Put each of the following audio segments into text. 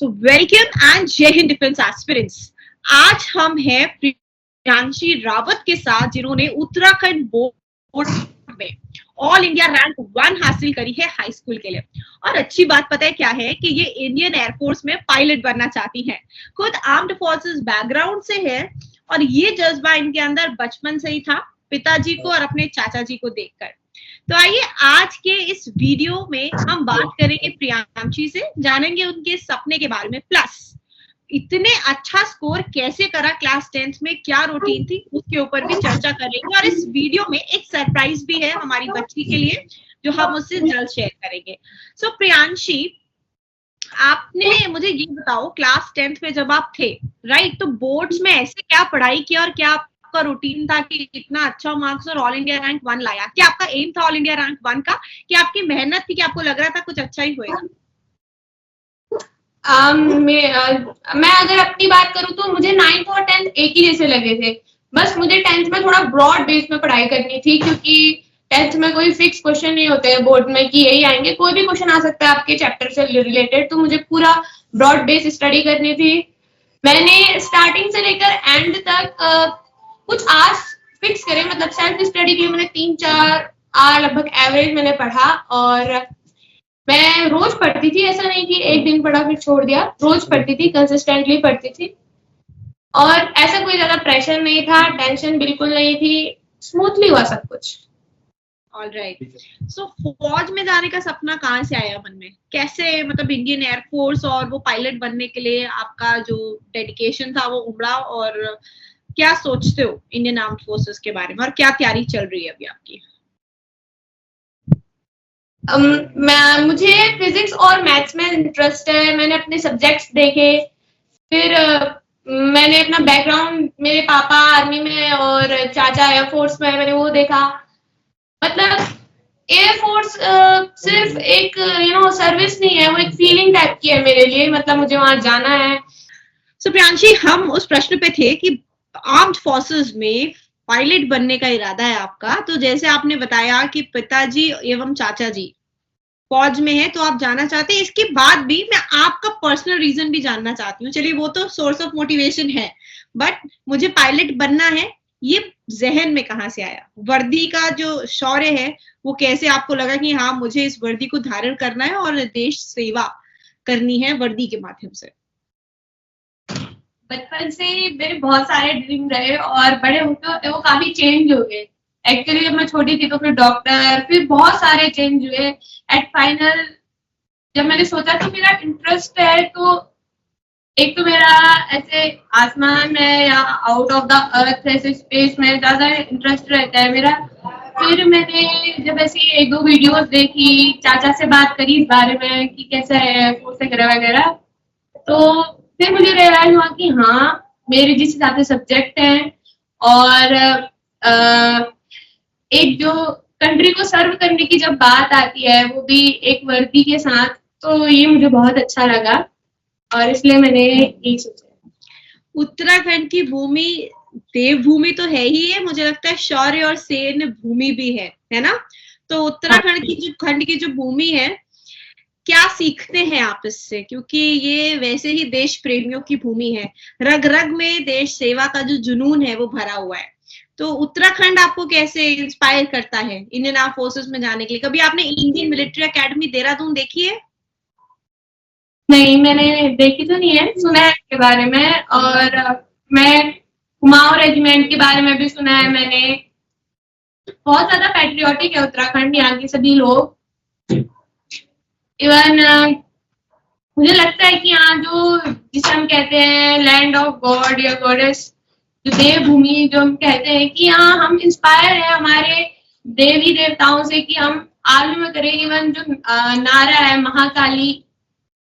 So welcome and जय Hind defence aspirants. आज हम हैं प्रियांशी रावत के साथ, जिन्होंने उत्तराखंड बोर्ड में ऑल इंडिया रैंक 1 हासिल करी है हाई स्कूल के लिए। और अच्छी बात पता है क्या है कि ये इंडियन एयरफोर्स में पायलट बनना चाहती हैं। खुद आर्म्ड फोर्सेस बैकग्राउंड से है और ये जज्बा इनके अंदर बचपन से ही था, पिताजी को और अपने चाचा जी को देखकर। तो आइए आज के इस वीडियो में हम बात करेंगे प्रियांशी से, जानेंगे उनके सपने के बारे में, प्लस इतने अच्छा स्कोर कैसे करा क्लास 10th में, क्या रूटीन थी, उसके ऊपर भी चर्चा करेंगे। और इस वीडियो में एक सरप्राइज भी है हमारी बच्ची के लिए, जो हम उससे जल्द शेयर करेंगे। सो प्रियांशी, आपने मुझे ये बताओ, क्लास 10th में जब आप थे, राइट, तो बोर्ड्स में ऐसे क्या पढ़ाई किया और क्या आपका रूटीन था कि इतना अच्छा मार्क्स और ऑल इंडिया रैंक 1 लाया? क्या आपका एम था ऑल इंडिया रैंक 1 का, कि आपकी मेहनत थी, कि आपको लग रहा था कुछ अच्छा ही होएगा? मैं अगर अपनी बात करूं तो मुझे 9th और 10th एक ही जैसे लगे थे। बस मुझे 10th में थोड़ा ब्रॉड बेस में पढ़ाई करनी थी, क्योंकि 10th में कोई फिक्स क्वेश्चन नहीं होते हैं बोर्ड में कि यही आएंगे, कोई भी क्वेश्चन आ सकता है आपके चैप्टर से रिलेटेड। तो मुझे पूरा ब्रॉड बेस स्टडी करनी थी। मैंने स्टार्टिंग से लेकर एंड तक कुछ आवर्स फिक्स करे, मतलब सेल्फ स्टडी के लिए मैंने 3-4 आवर लगभग एवरेज मैंने पढ़ा। और मैं रोज पढ़ती थी, ऐसा नहीं कि एक दिन पढ़ा फिर छोड़ दिया, रोज पढ़ती थी, कंसिस्टेंटली पढ़ती थी। और ऐसा कोई ज्यादा प्रेशर नहीं था, टेंशन बिल्कुल नहीं थी, स्मूथली हुआ सब कुछ। ऑलराइट। सो फौज में जाने का सपना कहाँ से आया मन में? कैसे, मतलब इंडियन एयरफोर्स और वो पायलट बनने के लिए आपका जो डेडिकेशन था वो उमड़ा, और क्या सोचते हो इंडियन आर्म्ड फोर्सेस के बारे में, और क्या तैयारी चल रही है अभी आपकी? मुझे फिजिक्स और मैथ्स में इंटरेस्ट है। मैंने अपने सब्जेक्ट्स देखे, फिर मैंने अपना बैकग्राउंड, मेरे पापा आर्मी में और चाचा एयरफोर्स में, मैंने वो देखा। मतलब एयरफोर्स सिर्फ एक सर्विस नहीं है, वो एक फीलिंग टाइप की है मेरे लिए, मतलब मुझे वहां जाना है। सो प्रियांशी, हम उस प्रश्न पे थे कि आर्म्ड फोर्सेस में पायलट बनने का इरादा है आपका, तो जैसे आपने बताया कि पिताजी एवं चाचा जी फौज में है तो आप जाना चाहते हैं, इसके बाद भी मैं आपका पर्सनल रीजन भी जानना चाहती हूँ। चलिए, वो तो सोर्स ऑफ मोटिवेशन है, बट मुझे पायलट बनना है, ये जहन में कहाँ से आया? वर्दी का जो शौर्य है वो कैसे आपको लगा कि हाँ, मुझे इस वर्दी को धारण करना है और देश सेवा करनी है वर्दी के माध्यम से? बचपन से मेरे बहुत सारे ड्रीम रहे और बड़े होते वो काफी चेंज हो गए। एक्चुअली जब मैं छोटी थी तो फिर डॉक्टर, फिर बहुत सारे चेंज हुए। एट फाइनल जब मैंने सोचा कि मेरा इंटरेस्ट है, तो एक तो मेरा ऐसे आसमान में या आउट ऑफ द अर्थ ऐसे स्पेस में ज्यादा इंटरेस्ट रहता है मेरा। फिर मैंने जब ऐसी 1-2 वीडियोस देखी, चाचा से बात करी इस बारे में कि कैसा है फोर्स वगैरह वगैरह, तो फिर मुझे रियलाइज हुआ कि हाँ, मेरे जिस हिसाब से सब्जेक्ट है और एक जो कंट्री को सर्व करने की जब बात आती है, वो भी एक वर्दी के साथ, तो ये मुझे बहुत अच्छा लगा और इसलिए मैंने यही सोचा। उत्तराखंड की भूमि देवभूमि तो है ही है, मुझे लगता है शौर्य और सैन्य भूमि भी है ना? तो उत्तराखंड की जो खंड की जो भूमि है, क्या सीखते हैं आप इससे? क्योंकि ये वैसे ही देश प्रेमियों की भूमि है, रग रग में देश सेवा का जो जुनून है वो भरा हुआ है। तो उत्तराखंड आपको कैसे इंस्पायर करता है इंडियन आर्म फोर्सेस में जाने के लिए? कभी आपने इंडियन मिलिट्री एकेडमी देहरादून देखी है? नहीं, मैंने देखी तो नहीं है, सुना है इसके बारे में। और मैं कुमाऊं रेजिमेंट के बारे में भी सुना है मैंने। बहुत ज्यादा पैट्रियोटिक है उत्तराखंड, यहाँ के सभी लोग। इवन मुझे लगता है कि यहाँ जो, जिसे हम कहते हैं लैंड ऑफ गॉड या गॉडेस, जो देवभूमि जो हम कहते हैं, कि यहाँ हम इंस्पायर है हमारे देवी देवताओं से कि हम आर्मी में करें। इवन जो नारा है महाकाली,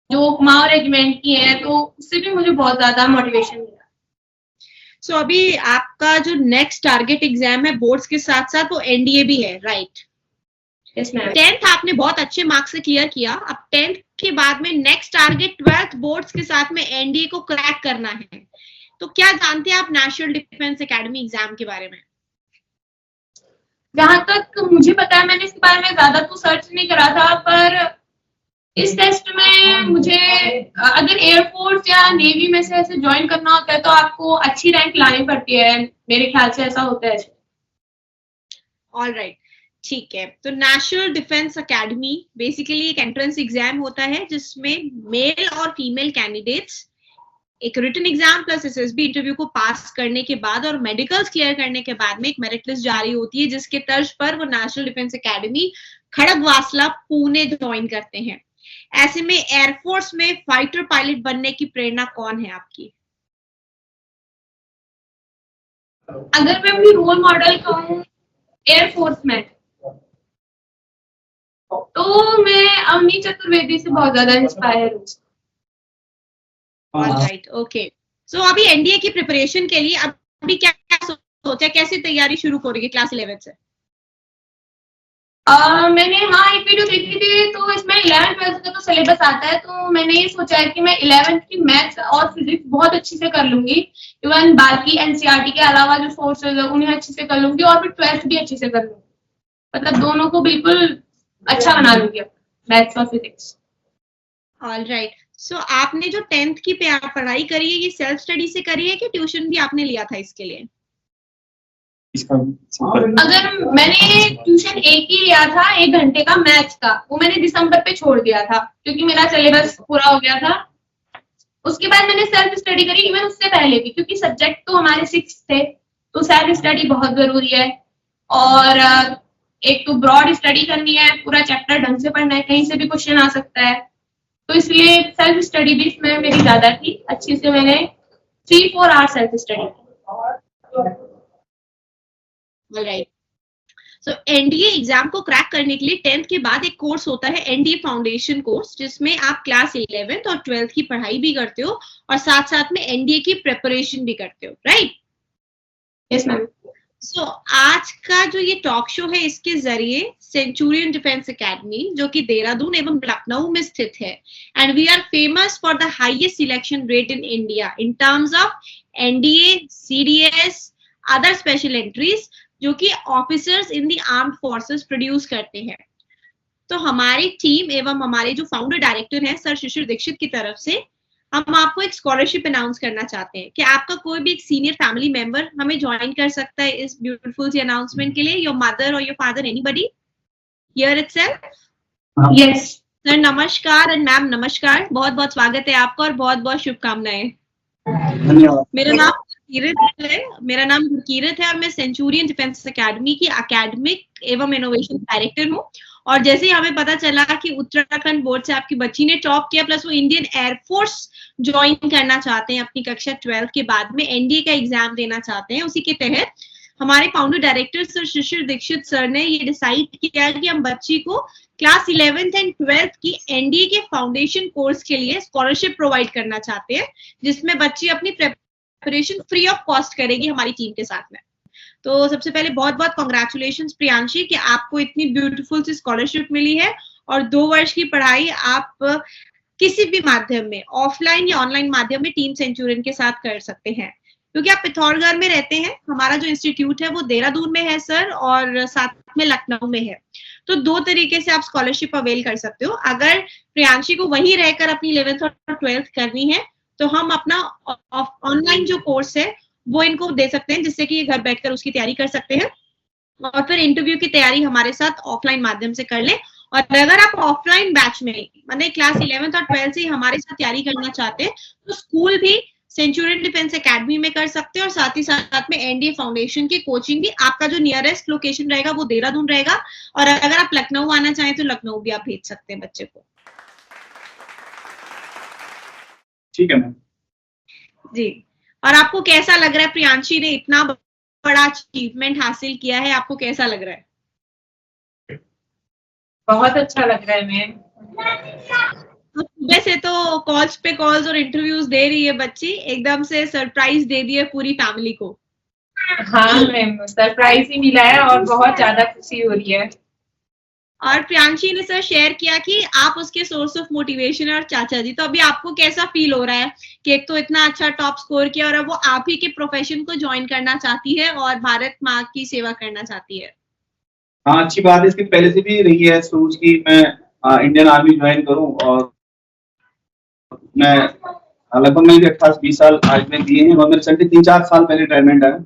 जो कुमाऊं रेजिमेंट की है, तो उससे भी मुझे बहुत ज्यादा मोटिवेशन मिला। सो अभी आपका जो नेक्स्ट टारगेट एग्जाम है बोर्ड्स के साथ साथ, वो एनडीए भी है, राइट? Yes ma'am. 10th आपने बहुत अच्छे मार्क्स से क्लियर किया, अब 10th के बाद में नेक्स्ट टारगेट 12th बोर्ड्स के साथ में एनडीए को क्रैक करना है। तो क्या जानते हैं आप नेशनल डिफेंस एकेडमी एग्जाम के बारे में? जहां तक मुझे पता है, मैंने इसके बारे में ज्यादा तो सर्च नहीं करा था, पर इस टेस्ट में मुझे अगर एयरफोर्स या नेवी में से ऐसे ज्वाइन करना होता है तो आपको अच्छी रैंक लानी पड़ती है, मेरे ख्याल से ऐसा होता है। ऑल राइट, ठीक है। तो नेशनल डिफेंस एकेडमी बेसिकली एक एंट्रेंस एग्जाम होता है जिसमें मेल और फीमेल कैंडिडेट्स एक written exam plus SSB interview को पास करने के बाद और मेडिकल्स क्लियर करने के बाद में एक मेरिट लिस्ट जारी होती है, जिसके तर्ज पर वो national defence academy Khadakwasla Pune join करते हैं। ऐसे में एयरफोर्स में फाइटर पायलट बनने की प्रेरणा कौन है आपकी? अगर मैं अपनी रोल मॉडल कहूँ एयरफोर्स में, तो मैं अम्मी चतुर्वेदी से बहुत ज्यादा इंस्पायर हूँ। Alright, okay. सो अभी एनडीए की प्रिपरेशन के लिए अभी क्या सोचा, कैसे तैयारी शुरू हो रही है क्लास 11 से? मैंने एक वीडियो देखी थी, तो इसमें 11th-12th का तो सिलेबस आता है, तो मैंने ये सोचा है कि मैं 11th की मैथ्स और फिजिक्स बहुत अच्छी से कर लूंगी। इवन बाकी एनसीईआरटी के अलावा जो सोर्सेज है उन्हें अच्छे से कर लूंगी और फिर 12th भी अच्छे से कर लूंगी, मतलब दोनों को बिल्कुल अच्छा बना लूंगी मैथ्स और फिजिक्स। ऑलराइट, सो आपने जो 10th की पढ़ाई करी है ये सेल्फ स्टडी से करी है कि ट्यूशन भी आपने लिया था इसके लिए? अगर मैंने ट्यूशन एक ही लिया था 1 घंटे का मैथ्स का, वो मैंने दिसंबर पे छोड़ दिया था क्योंकि मेरा सिलेबस पूरा हो गया था। उसके बाद मैंने सेल्फ स्टडी करी, इवन उससे पहले भी, क्योंकि सब्जेक्ट तो हमारे 6 थे, तो सेल्फ स्टडी बहुत जरूरी है। और एक तो ब्रॉड स्टडी करनी है, पूरा चैप्टर ढंग से पढ़ना है, कहीं से भी क्वेश्चन आ सकता है, तो इसलिए सेल्फ स्टडी भी इसमें मेरी ज्यादा थी। अच्छी से मैंने 3-4 आवर्स सेल्फ स्टडी की। ऑलराइट, सो एनडीए एग्जाम को क्रैक करने के लिए 10th के बाद एक कोर्स होता है एनडीए फाउंडेशन कोर्स, जिसमें आप क्लास 11th और 12th की पढ़ाई भी करते हो और साथ साथ में एनडीए की प्रिपरेशन भी करते हो, राइट? Yes ma'am. सो आज का जो ये टॉक शो है इसके जरिए सेंचुरियन डिफेंस एकेडमी, जो कि देहरादून एवं लखनऊ में स्थित है, and we are famous for the highest selection rate in India in terms of NDA, CDS, other special entries, जो कि officers in the armed forces produce करते हैं। तो हमारी टीम एवं हमारे जो फाउंडर डायरेक्टर हैं सर शिशिर दीक्षित की तरफ से हम आपको एक स्कॉलरशिप अनाउंस करना चाहते हैं कि आपका कोई भी एक सीनियर फैमिली मेंबर हमें ज्वाइन कर सकता है इस ब्यूटीफुल सी अनाउंसमेंट के लिए। योर मदर और your father, anybody here itself? Yes sir नमस्कार एंड मैम नमस्कार, बहुत बहुत स्वागत है आपका और बहुत बहुत शुभकामनाएं। मेरा नाम गुरकीरत है और मैं सेंचुरियन डिफेंस एकेडमी की एकेडमिक एवं इनोवेशन डायरेक्टर हूँ। और जैसे ही हमें पता चला कि उत्तराखंड बोर्ड से आपकी बच्ची ने टॉप किया, प्लस वो इंडियन एयरफोर्स ज्वाइन करना चाहते हैं अपनी कक्षा 12 के बाद में, एनडीए का एग्जाम देना चाहते हैं, उसी के तहत हमारे founder director sir Shishir Dixit sir ने ये डिसाइड किया कि हम बच्ची को क्लास 11th एंड 12th की एनडीए के फाउंडेशन कोर्स के लिए स्कॉलरशिप प्रोवाइड करना चाहते हैं, जिसमें बच्ची अपनी प्रिपरेशन फ्री ऑफ कॉस्ट करेगी हमारी टीम के साथ में। तो सबसे पहले बहुत बहुत कॉन्ग्रेचुलेशंस प्रियांशी कि आपको इतनी ब्यूटीफुल सी स्कॉलरशिप मिली है और 2 वर्ष की पढ़ाई आप किसी भी माध्यम में, ऑफलाइन या ऑनलाइन माध्यम में टीम सेंचुरियन के साथ कर सकते हैं, क्योंकि आप पिथौरागढ़ में रहते हैं। हमारा जो इंस्टीट्यूट है वो देहरादून में है सर, और साथ में लखनऊ में है। तो 2 तरीके से आप स्कॉलरशिप अवेल कर सकते हो। अगर प्रियांशी को वहीं रहकर अपनी 11th और 12th करनी है तो हम अपना ऑनलाइन जो कोर्स है वो इनको दे सकते हैं, जिससे कि ये घर बैठकर उसकी तैयारी कर सकते हैं और फिर इंटरव्यू की तैयारी हमारे साथ ऑफलाइन माध्यम से कर ले। और अगर आप ऑफलाइन बैच में मतलब क्लास 11th और 12th से हमारे साथ तैयारी करना चाहते हैं तो स्कूल भी सेंचुरियन डिफेंस एकेडमी में कर सकते हैं और साथ ही साथ में एनडीए फाउंडेशन की कोचिंग भी। आपका जो नियरेस्ट लोकेशन रहेगा वो देहरादून रहेगा, और अगर आप लखनऊ आना चाहें तो लखनऊ भी आप भेज सकते हैं बच्चे को। ठीक है मैम जी। और आपको कैसा लग रहा है, प्रियांशी ने इतना बड़ा अचीवमेंट हासिल किया है, आपको कैसा लग रहा है? बहुत अच्छा लग रहा है मैम। सुबह से तो कॉल्स पे कॉल्स और इंटरव्यूज दे रही है बच्ची, एकदम से सरप्राइज दे दिया पूरी फैमिली को। हाँ मैम, सरप्राइज ही मिला है और बहुत ज्यादा खुशी हो रही है। और प्रियांशी ने सर शेयर किया कि आप उसके सोर्स ऑफ मोटिवेशन और चाचा जी, तो अभी आपको कैसा फील हो रहा है कि एक तो इतना अच्छा टॉप स्कोर किया और अब वो आप ही के प्रोफेशन को ज्वाइन करना चाहती है और भारत माँ की सेवा करना चाहती है? हाँ, अच्छी बात है। इसकी पहले से भी रही है सोच कि मैं इंडियन आर्मी ज्वाइन करूं और मैं लगभग मैंने 28-20 साल आज में दिए हैं और मेरे रिसेंटली 3-4 साल पहले रिटायरमेंट आया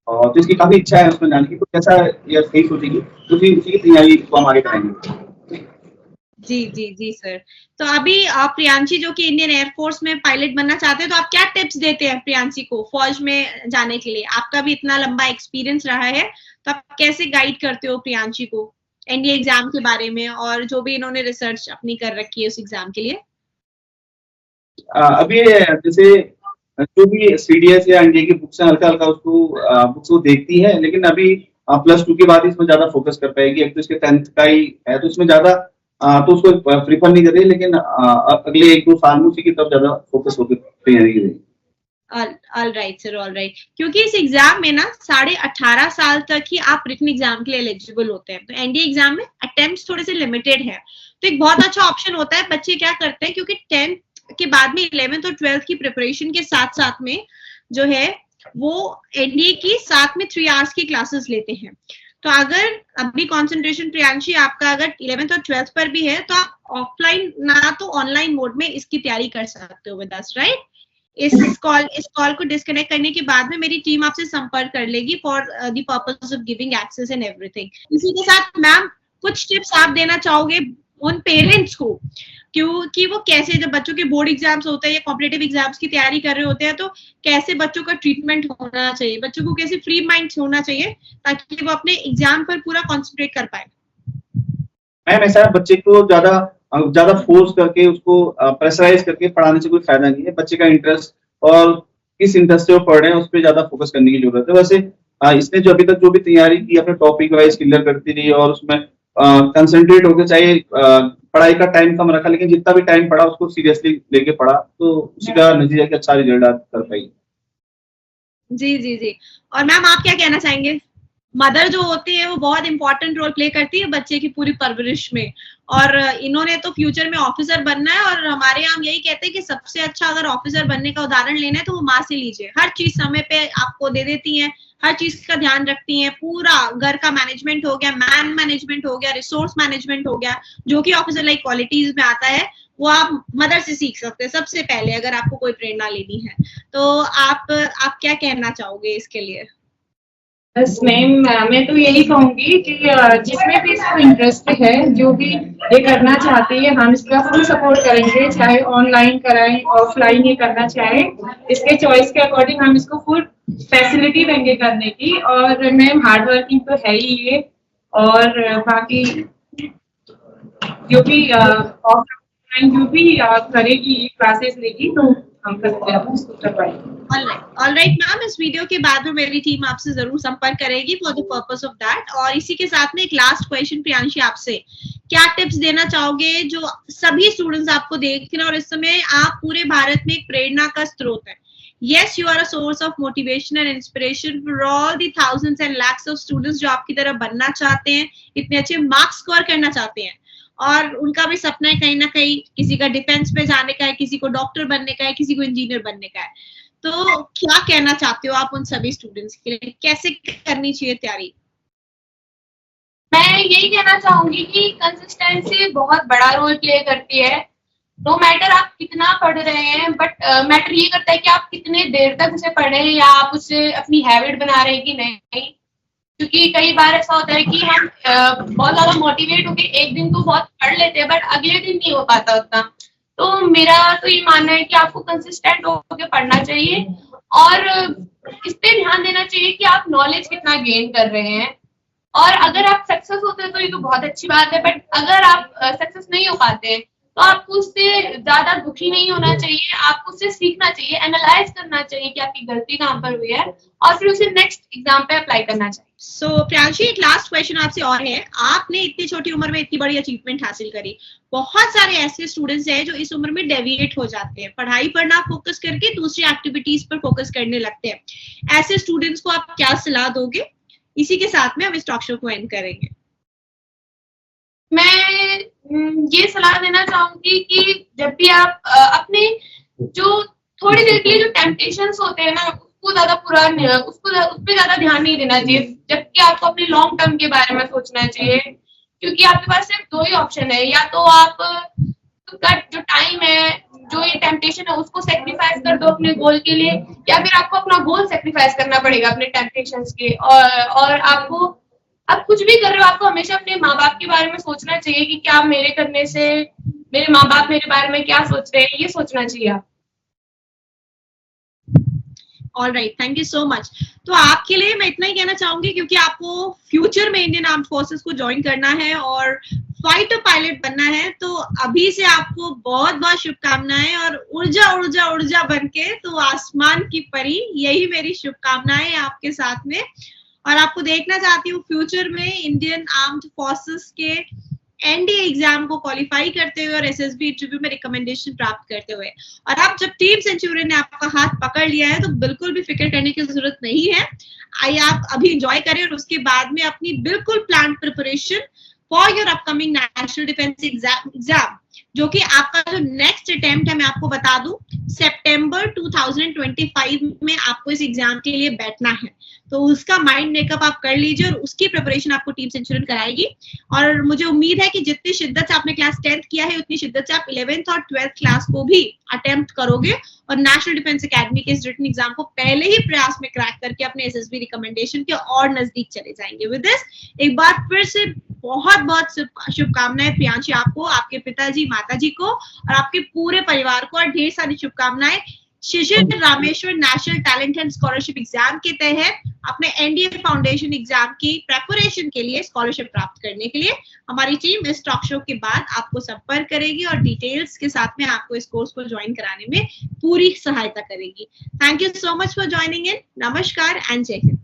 और तो इसकी काफी इच्छा है उसमें जाने की। तो कैसा ये सही सोचेगी उसी उसी की तैयारी को हम आगे करेंगे। जी जी जी सर। तो अभी आप प्रियांशी जो कि इंडियन एयरफोर्स में पायलट बनना चाहते हैं, तो आप क्या टिप्स देते हैं प्रियांशी को फौज में जाने के लिए? आपका भी इतना लंबा एक्सपीरियंस रहा है, तो आप कैसे गाइड करते हो प्रियांशी को एनडीए एग्जाम के बारे में और जो भी इन्होंने रिसर्च अपनी कर रखी है उस एग्जाम के लिए? अभी जैसे जो भी सीडीएस या एनडीए की बुक्स हैं हल्का हल्का उसको बुक्स को देखती है, लेकिन अभी +2 के बाद इसमें ज्यादा फोकस कर पाएगी। एक तो इसके 10th का ही है तो इसमें ज्यादा तो उसको प्रीफर नहीं कर रही, लेकिन अगले 1-2 साल में उसी की तरफ ज्यादा फोकस होकर तैयारी करेगी। All right sir, all right. क्योंकि इस एग्जाम में ना 18.5 साल तक ही आप रिटन एग्जाम के लिए एलिजिबल होते हैं, तो एनडीए एग्जाम में अटेम्प्ट्स थोड़े से लिमिटेड है, तो एक बहुत अच्छा ऑप्शन होता है। बच्चे क्या करते हैं, क्योंकि 10th के बाद में 11th और 12th की प्रिपरेशन के साथ साथ में जो है वो एनडीए की साथ में 3 आवर्स की क्लासेस लेते हैं। तो अगर अभी कंसंट्रेशन प्रियांशी आपका अगर 11th और 12th पर भी है, तो आप ऑफलाइन ना तो ऑनलाइन मोड में इसकी तैयारी कर सकते हो विद अस, राइट? इस कॉल को डिस्कनेक्ट करने के बाद में मेरी टीम आपसे संपर्क कर लेगी for the purpose of giving access and everything. इसी के साथ मैम कुछ टिप्स आप देना चाहोगे उन पेरेंट्स को, क्योंकि वो कैसे जब बच्चों के बोर्ड एग्जाम्स होते हैं या कॉम्पिटिटिव एग्जाम्स की तैयारी कर रहे होते हैं, तो कैसे बच्चों का ट्रीटमेंट होना चाहिए, बच्चों को कैसे फ्री माइंड होना चाहिए ताकि वो अपने एग्जाम पर पूरा कॉन्सेंट्रेट कर पाए? मैम ऐसा है, बच्चे को ज्यादा फोर्स करके उसको प्रेशराइज करके पढ़ाने से कोई फायदा नहीं है। बच्चे का इंटरेस्ट और किस इंटरेस्ट से वो पढ़ रहे हैं उस पर ज्यादा फोकस करने की जरूरत है। वैसे इसने जो अभी तक जो भी तैयारी की अपने टॉपिक वाइज क्लियर करती रही और उसमें कंसंट्रेट होकर, चाहे पढ़ाई का टाइम कम रखा लेकिन जितना भी टाइम पढ़ा उसको सीरियसली लेके पढ़ा, तो उसी का नतीजा कि अच्छा रिजल्ट कर पाई। जी जी जी। और मैम आप क्या कहना चाहेंगे? मदर जो होती है वो बहुत इंपॉर्टेंट रोल प्ले करती है बच्चे की पूरी परवरिश में, और इन्होंने तो फ्यूचर में ऑफिसर बनना है, और हमारे यहाँ हम यही कहते हैं कि सबसे अच्छा अगर ऑफिसर बनने का उदाहरण लेना है तो वो माँ से लीजिए। हर चीज समय पे आपको दे देती हैं, हर चीज का ध्यान रखती हैं, पूरा घर का मैनेजमेंट हो गया, मैन मैनेजमेंट हो गया, रिसोर्स मैनेजमेंट हो गया, जो कि ऑफिसर लाइक क्वालिटीज में आता है, वो आप मदर से सीख सकते हैं सबसे पहले अगर आपको कोई प्रेरणा लेनी है। तो आप क्या कहना चाहोगे इसके लिए? बस मैम, मैं तो यही कहूंगी कि जिसमें भी इसको इंटरेस्ट है, जो भी ये करना चाहती है, हम इसका फुल सपोर्ट करेंगे, चाहे ऑनलाइन कराएं ऑफलाइन ये करना चाहे, इसके चॉइस के अकॉर्डिंग हम इसको फुल फैसिलिटी देंगे करने की। और मैम हार्ड वर्किंग तो है ही ये, और बाकी जो भी ऑफलाइन जो भी करेगी क्लासेस लेगी तो हम करते हैं उसको करवाएंगे। ऑल राइट मैम, इस वीडियो के बाद में मेरी टीम आपसे जरूर संपर्क करेगी for the purpose of that. और इसी के साथ में एक लास्ट क्वेश्चन प्रियांशी आपसे, क्या टिप्स देना चाहोगे जो सभी स्टूडेंट्स आपको देख रहे हैं और इस समय आप पूरे भारत में एक प्रेरणा का स्रोत है? Yes, you are a source of motivation and inspiration for all the thousands and lakhs of students जो आपकी तरह बनना चाहते हैं, इतने अच्छे मार्क्स स्कोर करना चाहते हैं, और उनका भी सपना है कहीं ना कहीं किसी का डिफेंस में जाने का है, किसी को डॉक्टर बनने का है, किसी को इंजीनियर बनने का है। तो क्या कहना चाहते हो आप उन सभी स्टूडेंट्स के लिए, कैसे करनी चाहिए तैयारी? मैं यही कहना चाहूंगी कि कंसिस्टेंसी बहुत बड़ा रोल प्ले करती है। नो मैटर आप कितना पढ़ रहे हैं, बट मैटर ये करता है कि आप कितने देर तक उसे पढ़ रहे हैं या आप उसे अपनी हैबिट बना रहे हैं कि नहीं। क्योंकि कई बार ऐसा होता है कि हम बहुत ज्यादा मोटिवेट होकर एक दिन तो बहुत पढ़ लेते हैं, बट अगले दिन नहीं हो पाता उतना। तो मेरा तो ये मानना है कि आपको कंसिस्टेंट होकर पढ़ना चाहिए और इस पे ध्यान देना चाहिए कि आप नॉलेज कितना गेन कर रहे हैं। और अगर आप सक्सेस होते हैं तो ये तो बहुत अच्छी बात है, बट अगर आप सक्सेस नहीं हो पाते तो आपको उससे ज्यादा दुखी नहीं होना चाहिए, आपको उससे सीखना चाहिए, एनालाइज करना चाहिए कि आपकी गलती कहाँ पर हुई है और फिर उसे नेक्स्ट एग्जाम पे अप्लाई करना चाहिए। सो प्रियांशी, एक लास्ट क्वेश्चन आपसे और है। आपने इतनी छोटी उम्र में इतनी बड़ी अचीवमेंट हासिल करी, बहुत सारे ऐसे स्टूडेंट्स हैं जो इस उम्र में डेविएट हो जाते हैं, पढ़ाई पर ना फोकस करके दूसरी एक्टिविटीज पर फोकस करने लगते हैं। ऐसे स्टूडेंट्स को आप क्या सलाह दोगे? इसी के साथ में हम इस टॉक शो को एंड करेंगे। मैं ये सलाह देना चाहूंगी कि जब भी आप अपने जो थोड़ी देर के लिए जो टेम्पटेशंस होते हैं ना, उसको ज्यादा उस पर ज्यादा ध्यान नहीं देना चाहिए, जबकि आपको अपने लॉन्ग टर्म के बारे में सोचना चाहिए। क्योंकि आपके पास सिर्फ 2 ही ऑप्शन है, या तो आप का जो टाइम है, जो ये टेम्पटेशन है, उसको सेक्रीफाइस कर दो अपने गोल के लिए, या फिर आपको अपना गोल सेक्रीफाइस करना पड़ेगा अपने टेम्पटेशंस के। और आपको, आप कुछ भी कर रहे हो, आपको हमेशा अपने माँ बाप के बारे में सोचना चाहिए कि क्या मेरे करने से मेरे माँ बाप मेरे बारे में क्या सोच रहे हैं, ये सोचना चाहिए आप। All right, thank you so much. तो आपके लिए मैं इतना ही कहना चाहूंगी, क्योंकि आपको फ्यूचर में इंडियन आर्म्ड फोर्सेस को ज्वाइन करना है और फाइटर पायलट बनना है, तो अभी से आपको बहुत बहुत शुभकामनाएं, और ऊर्जा ऊर्जा ऊर्जा बनके तो आसमान की परी, यही मेरी शुभकामनाएं आपके साथ में। और आपको देखना चाहती हूँ फ्यूचर में इंडियन आर्म्ड फोर्सेस के एनडीए एग्जाम को क्वालिफाई करते हुए और एसएसबी इंटरव्यू में रिकमेंडेशन प्राप्त करते हुए। और आप जब टीम सेंचुरियन ने आपका हाथ पकड़ लिया है तो बिल्कुल भी फिक्र करने की जरूरत नहीं है। आइए आप अभी एंजॉय करें, और उसके बाद में अपनी बिल्कुल plan preparation for your upcoming national defence exam, जो कि आपका जो नेक्स्ट अटेम्प्ट है, मैं आपको बता दूं, सितंबर 2025 में आपको इस एग्जाम के लिए बैठना है। तो उसका माइंड मेकअप आप कर लीजिए, और उसकी प्रिपरेशन आपको टीम सेंचुरियन कराएगी। और मुझे उम्मीद है कि जितनी शिद्दत से आपने क्लास 10th किया है, उतनी शिद्दत से आप 11th और 12th क्लास को भी अटेम्प्ट करोगे, और नेशनल डिफेंस एकेडमी के इस रिटन एग्जाम को पहले ही प्रयास में क्रैक करके अपने एसएसबी रिकमेंडेशन के और नजदीक चले जाएंगे। विद दिस एक बार फिर से बहुत बहुत शुभकामनाएं प्रियांशी आपको, आपके पिताजी, माताजी को और आपके पूरे परिवार को, और ढेर सारी शुभकामनाएं Shishir Rameshwar national talent and scholarship exam के तहत अपने एनडीए फाउंडेशन एग्जाम की प्रेपरेशन के लिए स्कॉलरशिप प्राप्त करने के लिए हमारी टीम इस टॉक शो के बाद आपको संपर्क करेगी और डिटेल्स के साथ में आपको इस कोर्स को ज्वाइन कराने में पूरी सहायता करेगी। Thank you so much for joining in. नमस्कार एंड जय हिंद।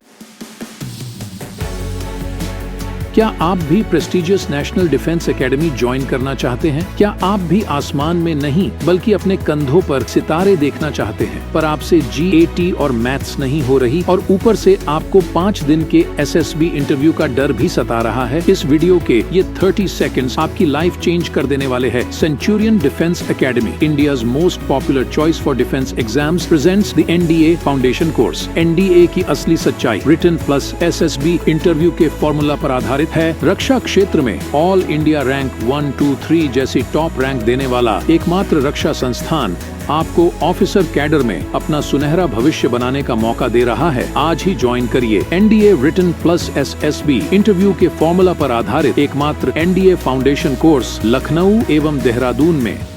क्या आप भी prestigious national defence academy join करना चाहते हैं? क्या आप भी आसमान में नहीं बल्कि अपने कंधों पर सितारे देखना चाहते हैं, पर आपसे जीएटी और मैथ्स नहीं हो रही, और ऊपर से आपको 5 दिन के एसएसबी इंटरव्यू का डर भी सता रहा है? इस वीडियो के ये 30 सेकंड्स आपकी लाइफ चेंज कर देने वाले हैं। Centurion defence academy, India's most popular choice for defence exams, presents the NDA foundation course. NDA की असली सच्चाई, रिटन प्लस एसएसबी इंटरव्यू के फॉर्मूला पर आधारित है। रक्षा क्षेत्र में ऑल इंडिया रैंक 1, 2, 3 जैसी टॉप रैंक देने वाला एकमात्र रक्षा संस्थान आपको ऑफिसर कैडर में अपना सुनहरा भविष्य बनाने का मौका दे रहा है। आज ही ज्वाइन करिए NDA written plus SSB interview के फॉर्मूला पर आधारित एकमात्र एनडीए फाउंडेशन कोर्स लखनऊ एवं देहरादून में।